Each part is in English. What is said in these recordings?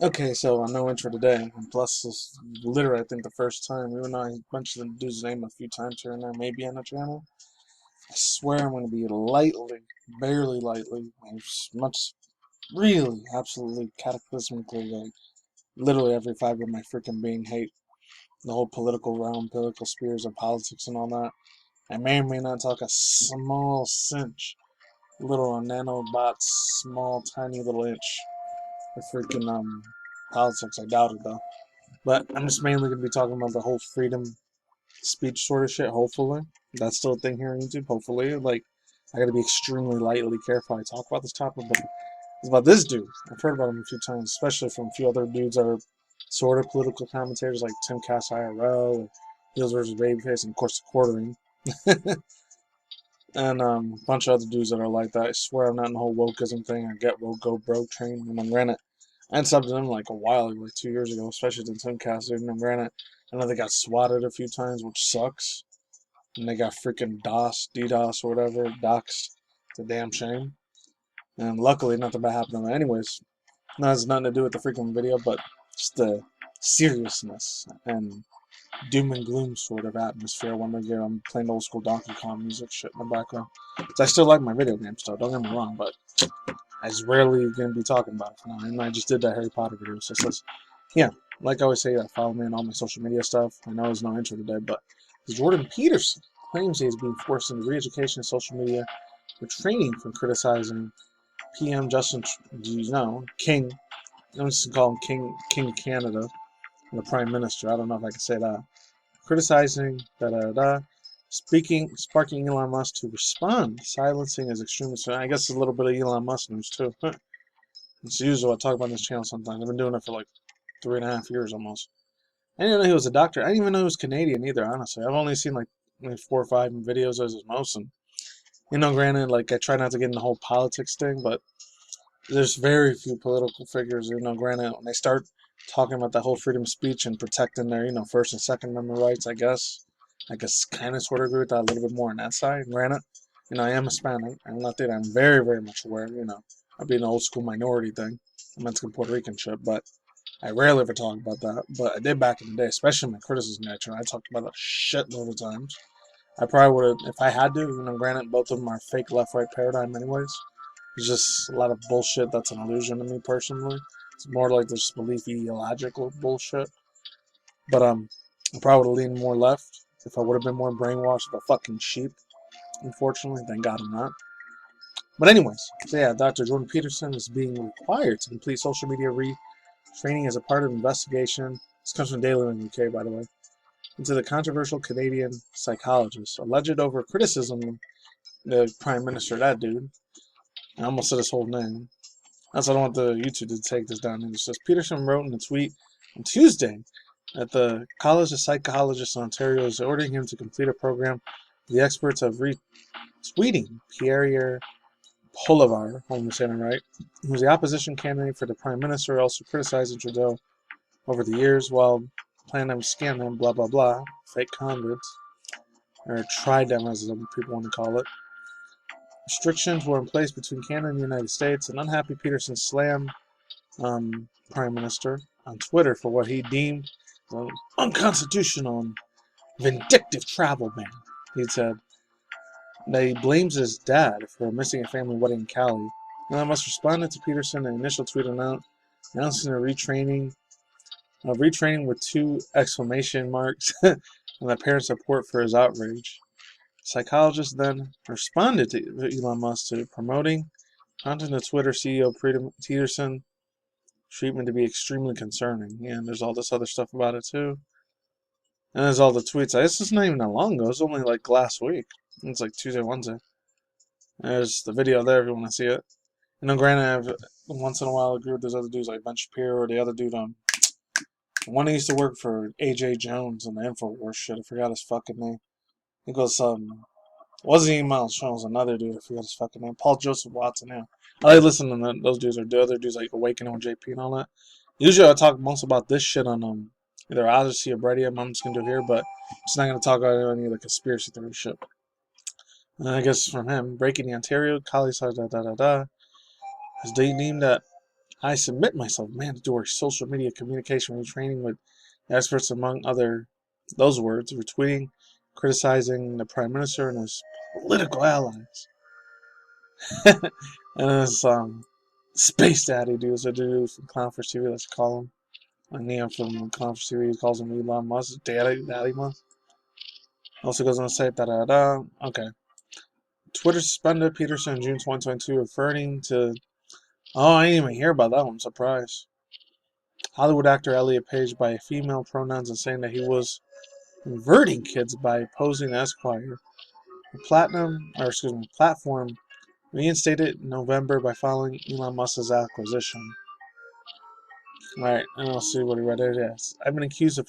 Okay, so no intro today, and plus this is literally I think the first time, even though I mentioned the dude's name a few times here and there, maybe on the channel, I swear I'm going to be lightly, barely lightly, much, really, absolutely cataclysmically, like, literally every fiber of my freaking being hate the whole political realm, political spheres of politics and all that. I may or may not talk a small cinch, little nanobots, small, tiny little inch of freaking, politics. I doubt it though. But I'm just mainly going to be talking about the whole freedom speech sort of shit, hopefully. That's still a thing here on YouTube, hopefully. Like, I got to be extremely lightly careful I talk about this topic, but it's about this dude. I've heard about him a few times, especially from a few other dudes that are sort of political commentators, like Tim Cass IRL, or Heels vs. Babyface, and of course, the Quartering. And a bunch of other dudes that are like that. I swear I'm not in the whole wokeism thing or get woke, go broke train. And granted, I had subbed to them like a while ago, like 2 years ago, especially the Timcast dude. And granted, I know they got swatted a few times, which sucks. And they got freaking DDoS or whatever, doxed. It's a damn shame. And luckily, nothing bad happened to them. Anyways, that has nothing to do with the freaking video, but just the seriousness and doom and gloom sort of atmosphere when they get playing old school Donkey Kong music shit in the background. So I still like my video games though, don't get me wrong, but I was rarely gonna be talking about it for now. And I just did that Harry Potter video, so it says, yeah, like I always say, follow me on all my social media stuff. I know there's no intro today, but Jordan Peterson claims he is being forced into re-education of social media for training from criticizing PM Justin, King. I'm just gonna call him King Canada, the Prime Minister. I don't know if I can say that. Criticizing sparking Elon Musk to respond, silencing his extremist. I guess a little bit of Elon Musk news too. It's usual. I talk about this channel sometimes. I've been doing it for like 3.5 years almost. I didn't know he was a doctor. I didn't even know he was Canadian either. Honestly, I've only seen like maybe 4 or 5 videos as his most. And granted, like I try not to get in the whole politics thing, but there's very few political figures. Granted, when they start talking about the whole freedom of speech and protecting their, First and Second Amendment rights, I guess kind of sort of agree with that a little bit more on that side. Granted, I am Hispanic. I'm not that I'm very, very much aware, of being an old school minority thing, Mexican Puerto Rican shit, but I rarely ever talk about that. But I did back in the day, especially in my criticism nature. I talked about it a shitload of times. I probably would have, if I had to, granted, both of them are fake left-right paradigm anyways. It's just a lot of bullshit that's an illusion to me personally. It's more like this beliefy, illogical bullshit. But I probably would have leaned more left if I would have been more brainwashed by fucking sheep. Unfortunately, thank God I'm not. But anyways, so yeah, Dr. Jordan Peterson is being required to complete social media retraining as a part of investigation. This comes from Daily in the UK, by the way. Into the controversial Canadian psychologist, alleged over criticism of the Prime Minister, that dude. I almost said his whole name. That's why I don't want the YouTube to take this down. It says Peterson wrote in a tweet on Tuesday that the College of Psychologists in Ontario is ordering him to complete a program. The experts have retweeting Pierre Polivar, hope I'm saying it right, who was the opposition candidate for the Prime Minister, also criticizing Trudeau over the years while planning to scam them, blah blah blah, fake converts, or tried them as some people want to call it. Restrictions were in place between Canada and the United States, and unhappy Peterson slammed Prime Minister on Twitter for what he deemed unconstitutional and vindictive travel ban. He said that he blames his dad for missing a family wedding in Cali. Elon Musk responded to Peterson in an initial tweet announcing a retraining with 2 exclamation marks and apparent support for his outrage. Psychologists then responded to Elon Musk to promoting content of Twitter CEO Peterson treatment to be extremely concerning. Yeah, and there's all this other stuff about it too. And there's all the tweets. This is not even that long ago. It's only like last week. It's like Tuesday, Wednesday. There's the video there if you want to see it. Granted, I've once in a while agree with those other dudes like Ben Shapiro or the other dude one who used to work for AJ Jones and the InfoWars shit. I forgot his fucking name. He goes, it wasn't even Miles Sean, it was another dude. I forgot his fucking name. Paul Joseph Watson, yeah. I like listening to those dudes or the other dudes like Awakening with JP and all that. Usually I talk most about this shit on either Odyssey or Brady. I'm just going to do here, but I'm just not going to talk about any of the conspiracy theory shit. And I guess from him, breaking the Ontario College, as they deemed that I submit myself mandatory social media communication retraining with experts among other those words, retweeting, criticizing the Prime Minister and his political allies. And this Space Daddy dude, so dude from Clownfish TV, let's call him. Like Neo from Clownfish TV calls him Elon Musk, Daddy Musk. Also goes on to say da. Okay. Twitter suspended Peterson in June 2022, referring to. Oh, I didn't even hear about that one. Surprise. Hollywood actor Elliot paged by female pronouns and saying that he was converting kids by posing as Esquire. The platform reinstated in November by following Elon Musk's acquisition. Right, and I'll see what he read it is. I've been accused of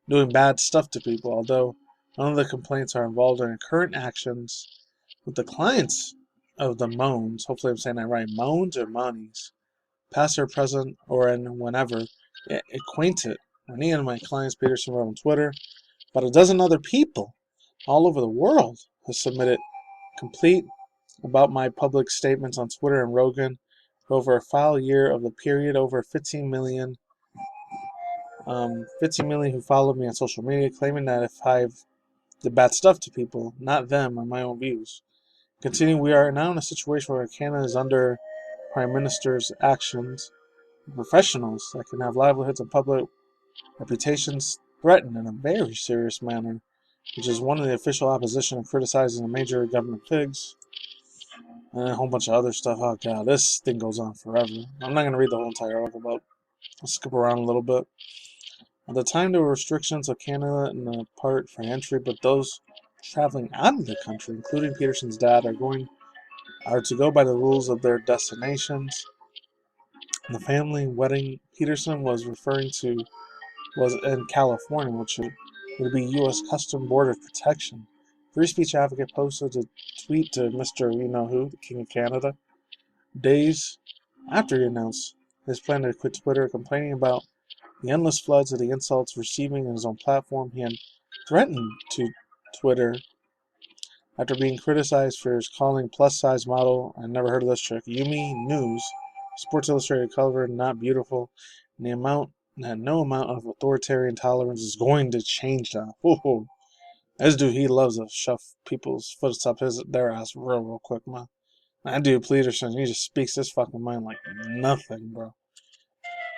doing bad stuff to people, although none of the complaints are involved in current actions with the clients of the Moans. Hopefully I'm saying that right. Moans or Monies. Past or present or in whenever acquainted. Any of my clients, Peterson wrote on Twitter, but a dozen other people all over the world have submitted complete about my public statements on Twitter and Rogan for over a foul year of the period. Over 15 million who followed me on social media, claiming that if I've did bad stuff to people, not them or my own views. Continue, we are now in a situation where Canada is under Prime Minister's actions. Professionals that can have livelihoods and public reputations threatened in a very serious manner, which is one of the official opposition of criticizing the major government pigs and a whole bunch of other stuff. Oh god, this thing goes on forever. I'm not going to read the whole entire article, but I'll skip around a little bit. At the time, there were restrictions of Canada in the part for entry, but those traveling out of the country, including Peterson's dad, are to go by the rules of their destinations. The family wedding Peterson was referring to was in California, which would be U.S. Custom Border Protection. Free speech advocate posted a tweet to Mr. You-Know-Who, the King of Canada, days after he announced his plan to quit Twitter, complaining about the endless floods of the insults receiving in his own platform. He had threatened to Twitter after being criticized for his calling plus-size model, I never heard of this chick, Yumi News, Sports Illustrated cover, not beautiful, and no amount of authoritarian tolerance is going to change that. Ooh, this dude, he loves to shove people's footsteps up their ass real quick, man. That dude, Peterson, he just speaks his fucking mind like nothing, bro.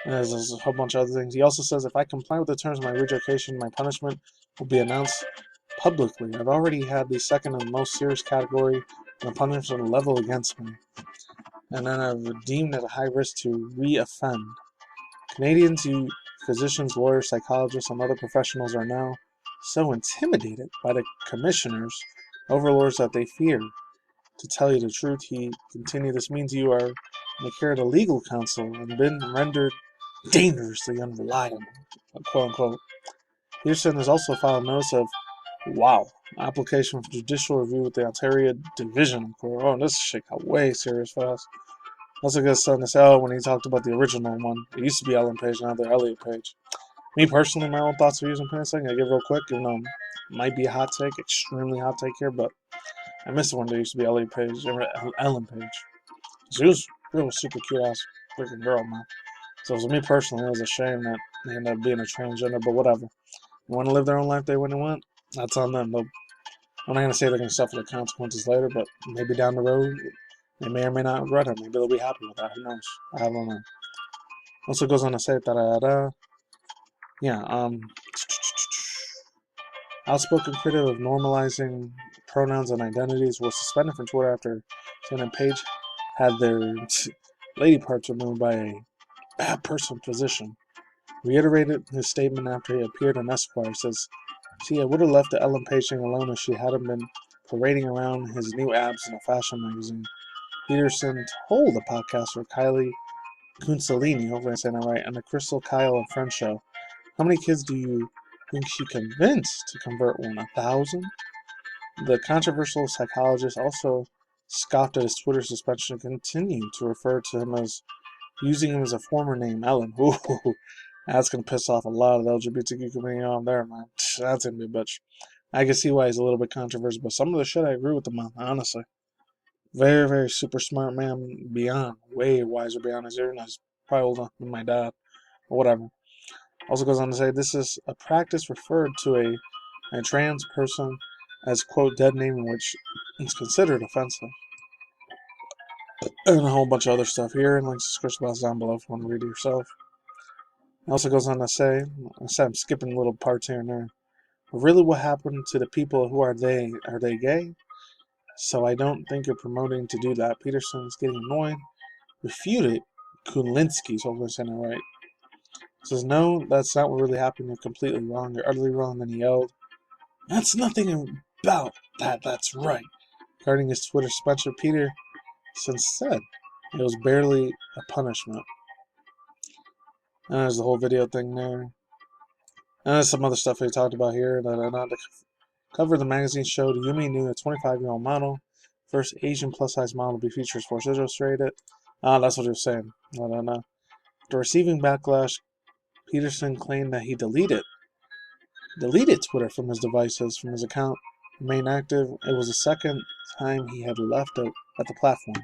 And there's a whole bunch of other things. He also says, if I comply with the terms of my reeducation, my punishment will be announced publicly. I've already had the second and most serious category of the punishment level against me. And then I've deemed it a high risk to re-offend. Canadians, physicians, lawyers, psychologists, and other professionals are now so intimidated by the commissioners, overlords, that they fear. To tell you the truth, he continued, this means you are in the care of the legal counsel and been rendered dangerously unreliable, quote unquote. Peterson has also filed notice of application for judicial review with the Ontario Division of Court. Oh, this shit got way serious fast. Also got something to say when he talked about the original one. It used to be Ellen Page, now they're Elliot Page. Me personally, my own thoughts, views, and opinions, I'm gonna give real quick, even though it might be a hot take, extremely hot take here, but I missed the one that used to be Elliot Page, or Ellen Page. She was a real super cute ass freaking girl, man. So for me personally, it was a shame that they ended up being a transgender, but whatever. They want to live their own life, they wouldn't want. That's on them. I'm not going to say they're going to suffer the consequences later, but maybe down the road, they may or may not regret it. Maybe they'll be happy with that. Who knows? I don't know. Also goes on to say outspoken critic of normalizing pronouns and identities was suspended from Twitter after saying that Page had their lady parts removed by a bad person position. Reiterated his statement after he appeared on Esquire. Says, see, I would have left the Ellen Page thing alone if she hadn't been parading around his new abs in a fashion magazine. Peterson Told, the podcaster Kylie Kunsalini, hopefully I'm saying that right, and the Crystal Kyle and Friends show. How many kids do you think she convinced to convert one? 1,000? The controversial psychologist also scoffed at his Twitter suspension and continued to refer to him as using him as a former name, Ellen. Ooh, that's going to piss off a lot of the LGBTQ community on there, man. That's going to be a bitch. I can see why he's a little bit controversial, but some of the shit I agree with him on, honestly. Very, very super smart man, beyond, way wiser beyond his ear, and his Probably older than my dad, or whatever. Also goes on to say this is a practice referred to a trans person as, quote, dead naming, which is considered offensive. And a whole bunch of other stuff here, and links to description box down below if you want to read it yourself. It also goes on to say, I'm skipping little parts here and there, but really what happened to the people who are they? Are they gay? So I don't think you're promoting to do that. Peterson is getting annoyed. Refuted Kulinski, so I'm saying it right. Says, no, that's not what really happened. You're completely wrong. You're utterly wrong. Then he yelled, that's nothing about that. That's right. Regarding his Twitter, Spencer Peterson said it was barely a punishment. And there's the whole video thing there. And there's some other stuff they talked about here. The cover of the magazine showed Yumi New, a 25-year-old model, first Asian plus-size model to be featured as Sports Illustrated. That's what he was saying. After receiving backlash, Peterson claimed that he deleted Twitter from his devices, from his account remained active. It was the second time he had left at the platform.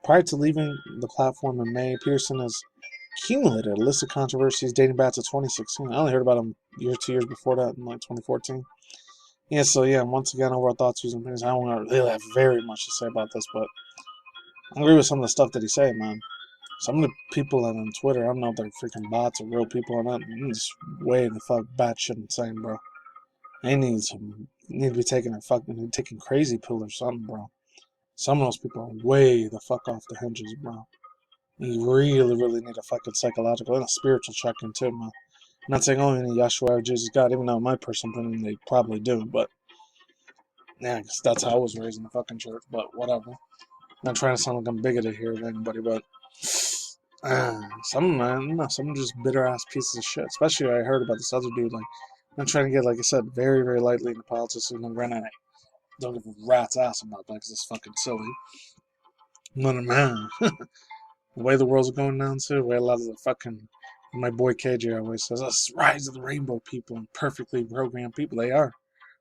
Prior to leaving the platform in May, Peterson has accumulated a list of controversies dating back to 2016. I only heard about him 2 years before that, in like 2014. Yeah, so yeah, once again, overall thoughts, views, and opinions. I don't really have very much to say about this, but I agree with some of the stuff that he's saying, man. Some of the people that on Twitter, I don't know if they're freaking bots or real people or not. It's way the fuck batshit insane, bro. They need to be taking crazy pill or something, bro. Some of those people are way the fuck off the hinges, bro. You really, really need a fucking psychological and a spiritual check-in too, man. I'm not saying only Yeshua or Jesus God, even though in my personal opinion they probably do, but yeah, cause that's how I was raised in the fucking church. But whatever. Not trying to sound like I'm bigoted here with anybody, but some just bitter ass pieces of shit. Especially I heard about this other dude. Like, I'm trying to get, like I said, very, very lightly into politics, and granted, I don't give a rat's ass about that because it's fucking silly. But man, the way the world's going down too, the way a lot of the fucking, my boy KJ always says, us rise of the rainbow people and perfectly programmed people. They are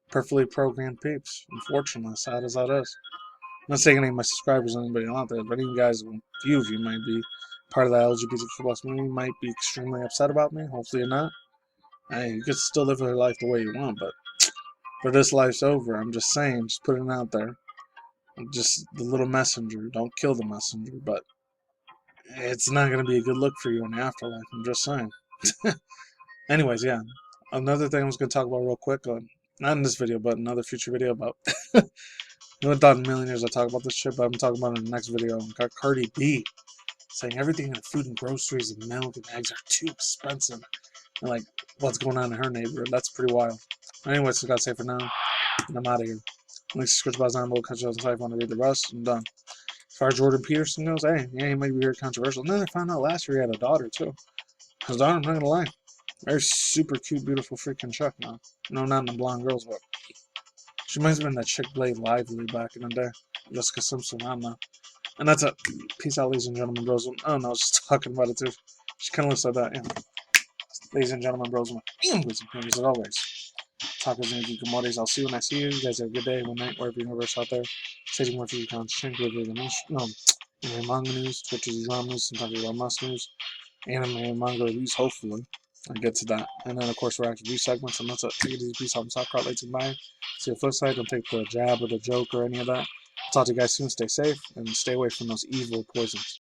perfectly programmed peeps. Unfortunately, sad as that is. I'm not saying any of my subscribers or anybody out there, but even guys, a few of you might be part of the LGBTQ+ community, might be extremely upset about me. Hopefully you're not. Hey, you can still live your life the way you want, but for this life's over, I'm just saying, just putting it out there. I'm just the little messenger. Don't kill the messenger, but it's not going to be a good look for you in the afterlife. I'm just saying. Anyways, yeah. Another thing I was going to talk about real quick, not in this video, but another future video about... I would have thought in a million years I'd talk about this shit, but I'm talking about it in the next video. Got Cardi B saying everything in food and groceries and milk and eggs are too expensive. And like, what's going on in her neighborhood? That's pretty wild. Anyways, that's what I gotta say for now. And I'm out of here. Links to script box down below. Catch you on the site if you want to read the rest. I'm done. As far as Jordan Peterson goes, hey, yeah, he might be very controversial. And then I found out last year he had a daughter, too. His daughter, I'm not gonna lie, very super cute, beautiful freaking chick now. No, not in the blonde girls, but she reminds me of that chick Blade Lively back in the day. Jessica Simpson, I don't know. And that's it. Peace out, ladies and gentlemen, bros. I don't know, I was just talking about it too. She kind of looks like that, yeah. Ladies and gentlemen, bros, with as always. Tacos and Geekamores. I'll see you when I see you. You guys have a good day, good night, wherever universe out there. Stay tuned for your content. Anime manga news, Twitch's drama news, sometimes about must news, anime and manga reviews, hopefully. I get to that. And then, of course, react review segments. And that's it. Take it easy. Peace out. I'm Soft Crowd. Later. Bye. See you flip side. Don't take the jab or the joke or any of that. I'll talk to you guys soon. Stay safe and stay away from those evil poisons.